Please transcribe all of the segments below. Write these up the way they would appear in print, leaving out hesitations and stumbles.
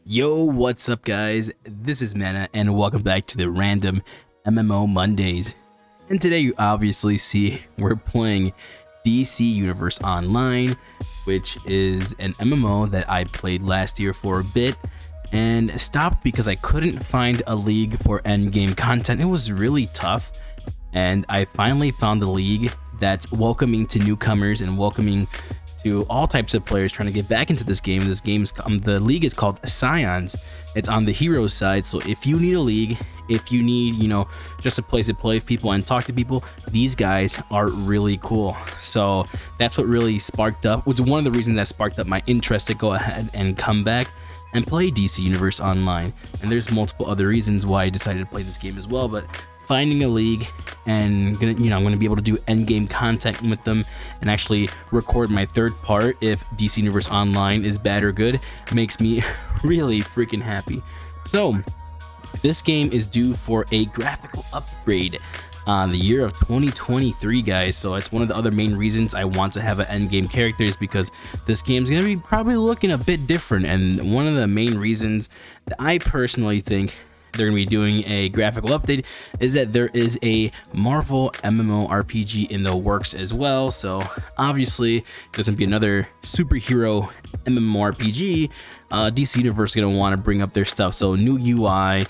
Yo, what's up guys? This is Mana and welcome back to the random MMO Mondays. And today you obviously see we're playing DC Universe Online, which is an MMO that I played last year for a bit and stopped because I couldn't find a league for endgame content. It was really tough, and I finally found a league that's welcoming to newcomers and welcoming to all types of players trying to get back into this game. The league is called Scions. It's on the heroes side, so if you need a league, if you need, just a place to play with people and talk to people, these guys are really cool. So that's what really sparked up, which is one of the reasons that sparked up my interest to go ahead and come back and play DC Universe Online. And there's multiple other reasons why I decided to play this game as well, but finding a league and I'm gonna be able to do endgame content with them and actually record my third part if DC Universe Online is bad or good makes me really freaking happy. So this game is due for a graphical upgrade on the year of 2023, guys. So it's one of the other main reasons I want to have an endgame character, is because this game's gonna be probably looking a bit different. And one of the main reasons that I personally think they're gonna be doing a graphical update is that there is a Marvel MMORPG in the works as well. So obviously there's gonna be another superhero MMORPG. DC Universe is gonna want to bring up their stuff, so new UI,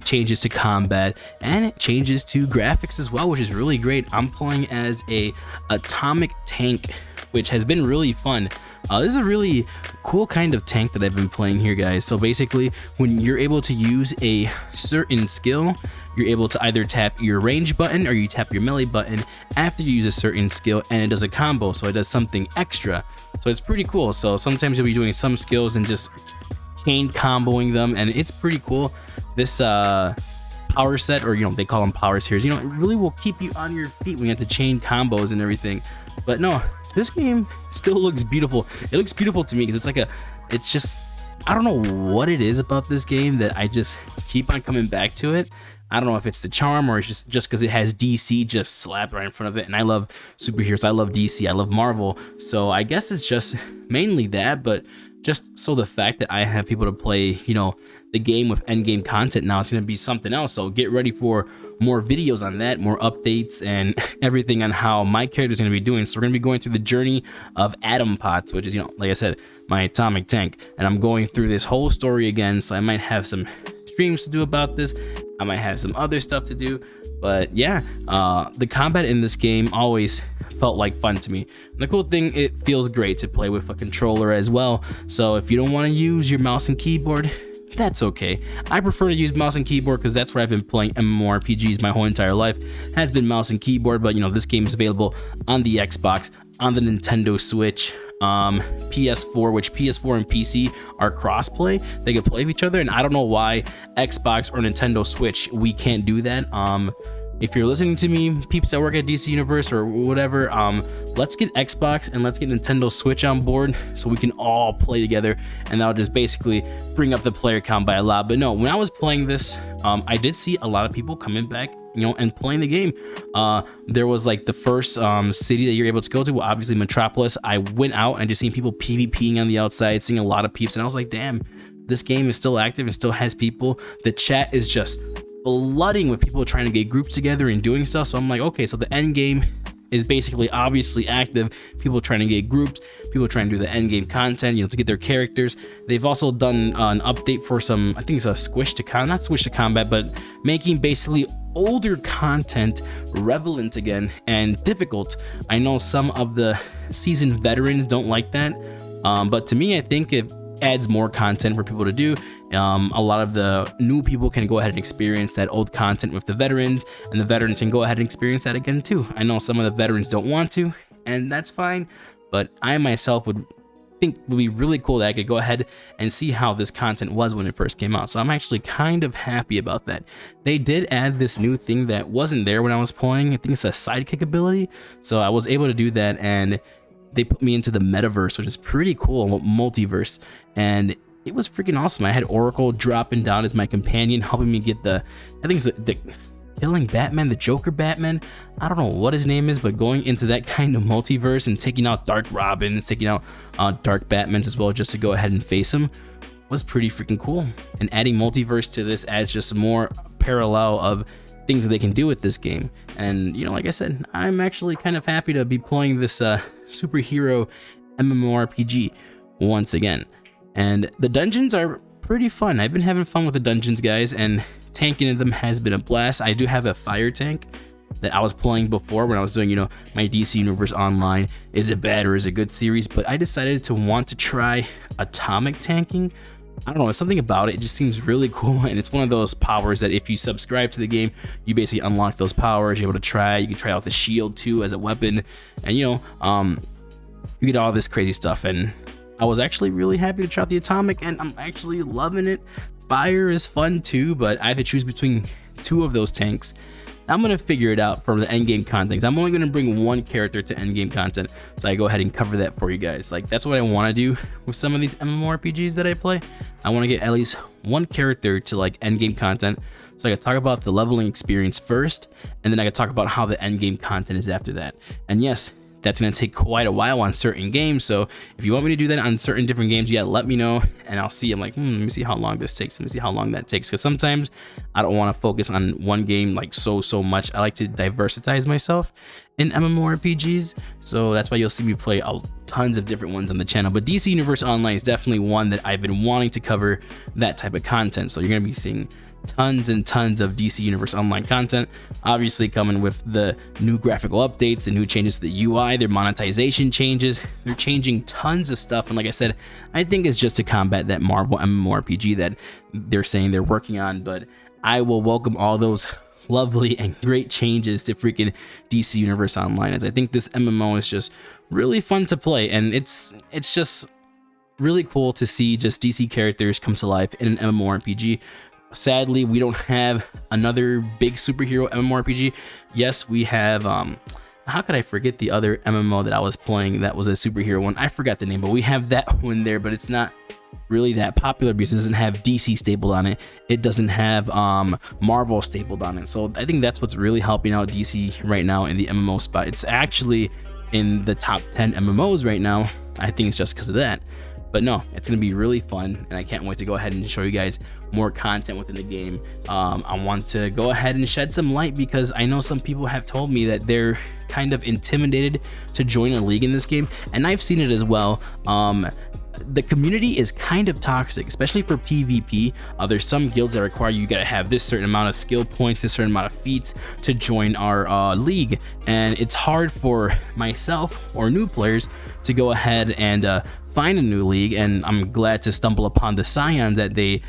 changes to combat, and changes to graphics as well, which is really great. I'm playing as a atomic tank, which has been really fun. This is a really cool kind of tank that I've been playing here, guys. So basically, when you're able to use a certain skill, you're able to either tap your range button or you tap your melee button after you use a certain skill, and it does a combo, so it does something extra. So it's pretty cool. So sometimes you'll be doing some skills and just chain comboing them, and it's pretty cool. This power set, or they call them power series, it really will keep you on your feet when you have to chain combos and everything. But no, this game still looks beautiful. It looks beautiful to me because it's just, I don't know what it is about this game that I just keep on coming back to it. I don't know if it's the charm or it's just because it has DC just slapped right in front of it, and I love superheroes, I love DC, I love Marvel, so I guess it's just mainly that. But just so the fact that I have people to play, the game with endgame content now, it's going to be something else. So get ready for more videos on that, more updates, and everything on how my character is going to be doing. So we're going to be going through the journey of ManaPotz, which is, like I said, my atomic tank, and I'm going through this whole story again. So I might have some streams to do about this, I might have some other stuff to do, but yeah, the combat in this game always felt like fun to me. And the cool thing, it feels great to play with a controller as well. So if you don't want to use your mouse and keyboard, that's okay. I prefer to use mouse and keyboard because that's where I've been playing MMORPGs my whole entire life, has been mouse and keyboard. But this game is available on the Xbox, on the Nintendo Switch, PS4, which PS4 and PC are crossplay. They can play with each other, and I don't know why Xbox or Nintendo Switch we can't do that. If you're listening to me, peeps that work at DC Universe or whatever, let's get Xbox and let's get Nintendo Switch on board so we can all play together, and that'll just basically bring up the player count by a lot. But no, when I was playing this, I did see a lot of people coming back, and playing the game. There was like the first city that you're able to go to, well, obviously Metropolis. I went out and just seen people PvPing on the outside, seeing a lot of peeps, and I was like, damn, this game is still active and still has people. The chat is just flooding with people trying to get groups together and doing stuff. So I'm like, okay, so the end game is basically obviously active. People trying to get groups, people trying to do the end game content, to get their characters. They've also done an update for some, I think it's a not squish to combat, but making basically older content relevant again and difficult. I know some of the seasoned veterans don't like that, but to me, I think it adds more content for people to do. A lot of the new people can go ahead and experience that old content with the veterans, and the veterans can go ahead and experience that again too. I know some of the veterans don't want to, and that's fine, but I myself would think it would be really cool that I could go ahead and see how this content was when it first came out. So I'm actually kind of happy about that. They did add this new thing that wasn't there when I was playing. I think it's a sidekick ability, so I was able to do that, and they put me into the metaverse, which is pretty cool, multiverse, and it was freaking awesome. I had Oracle dropping down as my companion, helping me get I think it's the killing Batman, the Joker Batman. I don't know what his name is, but going into that kind of multiverse and taking out Dark Robins, taking out Dark Batmans as well, just to go ahead and face him. was pretty freaking cool. And adding multiverse to this adds just more parallel of things that they can do with this game. And you know, like I said, I'm actually kind of happy to be playing this superhero MMORPG once again. And the dungeons are pretty fun. I've been having fun with the dungeons, guys, and tanking in them has been a blast. I do have a fire tank that I was playing before when I was doing, you know, my DC Universe Online. Is it bad or is it good series? But I decided to want to try atomic tanking. I don't know, it's something about it. It just seems really cool, and it's one of those powers that if you subscribe to the game, you basically unlock those powers. You're able to try. You can try out the shield too as a weapon, and you know, you get all this crazy stuff. And I was actually really happy to try out the atomic, and I'm actually loving it. Fire is fun too, but I have to choose between two of those tanks. I'm gonna figure it out for the end game content. I'm only gonna bring one character to end game content, so I go ahead and cover that for you guys. Like, that's what I want to do with some of these MMORPGs that I play. I want to get at least one character to like end game content, so I can talk about the leveling experience first, and then I can talk about how the end game content is after that. And yes, that's going to take quite a while on certain games, so if you want me to do that on certain different games, yeah, let me know, and I'll see. I'm like, let me see how long this takes, let me see how long that takes, because sometimes I don't want to focus on one game like so much. I like to diversitize myself in MMORPGs, so that's why you'll see me play tons of different ones on the channel. But DC Universe Online is definitely one that I've been wanting to cover that type of content, so you're going to be seeing tons and tons of DC Universe Online content, obviously coming with the new graphical updates, the new changes to the UI, their monetization changes. They're changing tons of stuff, and like I said, I think it's just to combat that Marvel MMORPG that they're saying they're working on. But I will welcome all those lovely and great changes to freaking DC Universe Online, as I think this MMO is just really fun to play, and it's just really cool to see just DC characters come to life in an MMORPG. Sadly, we don't have another big superhero MMORPG. Yes, we have, how could I forget the other MMO that I was playing that was a superhero one? I forgot the name, but we have that one there, but it's not really that popular because it doesn't have DC stapled on it. It doesn't have Marvel stapled on it. So I think that's what's really helping out DC right now in the MMO spot. It's actually in the top 10 MMOs right now. I think it's just because of that. But no, it's going to be really fun, and I can't wait to go ahead and show you guys more content within the game. I want to go ahead and shed some light because I know some people have told me that they're kind of intimidated to join a league in this game, and I've seen it as well. The community is kind of toxic, especially for PvP. There's some guilds that require you gotta have this certain amount of skill points, this certain amount of feats to join our league, and it's hard for myself or new players to go ahead and find a new league. And I'm glad to stumble upon the Scions that they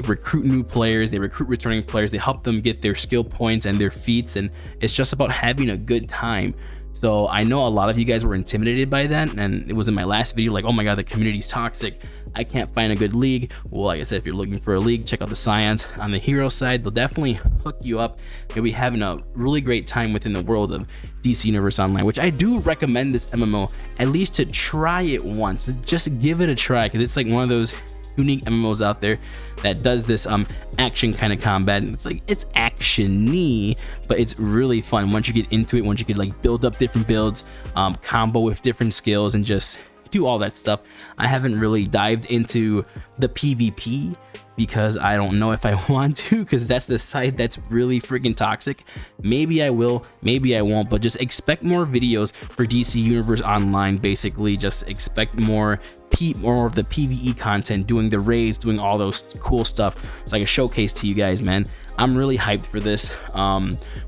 recruit new players, they recruit returning players, they help them get their skill points and their feats, and it's just about having a good time. So I know a lot of you guys were intimidated by that, and it was in my last video like, oh my god, the community's toxic, I can't find a good league. Well, like I said, if you're looking for a league, check out the Scions on the hero side. They'll definitely hook you up. You'll be having a really great time within the world of DC Universe Online, which I do recommend this MMO at least to try it once. Just give it a try, because it's like one of those unique MMOs out there that does this action kind of combat, and it's like, it's action-y, but it's really fun once you get into it, once you could like build up different builds, combo with different skills, and just do all that stuff. I haven't really dived into the PvP because I don't know if I want to, because that's the side that's really freaking toxic. Maybe I will, maybe I won't, but just expect more videos for DC Universe Online. Basically, just expect more of the PvE content, doing the raids, doing all those cool stuff. It's like a showcase to you guys, man. I'm really hyped for this.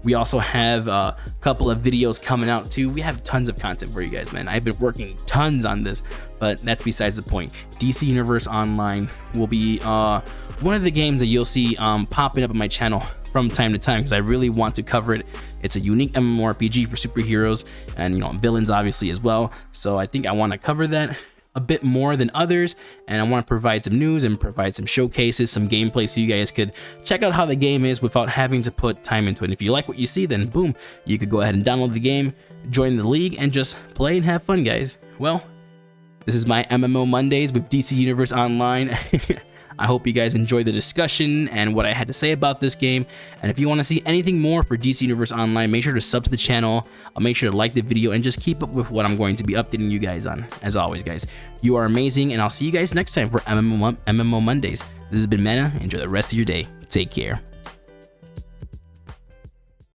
We also have a couple of videos coming out too. We have tons of content for you guys, man. I've been working tons on this, but that's besides the point. DC Universe Online will be one of the games that you'll see popping up on my channel from time to time, because I really want to cover it. It's a unique MMORPG for superheroes and villains obviously as well. So I think I want to cover that a bit more than others, and I want to provide some news and provide some showcases, some gameplay, so you guys could check out how the game is without having to put time into it. And if you like what you see, then boom, you could go ahead and download the game, join the league, and just play and have fun, guys. Well, this is my MMO Mondays with DC Universe Online. I hope you guys enjoyed the discussion and what I had to say about this game. And if you want to see anything more for DC Universe Online, make sure to sub to the channel. I'll make sure to like the video and just keep up with what I'm going to be updating you guys on. As always, guys, you are amazing, and I'll see you guys next time for MMO Mondays. This has been Mana. Enjoy the rest of your day. Take care.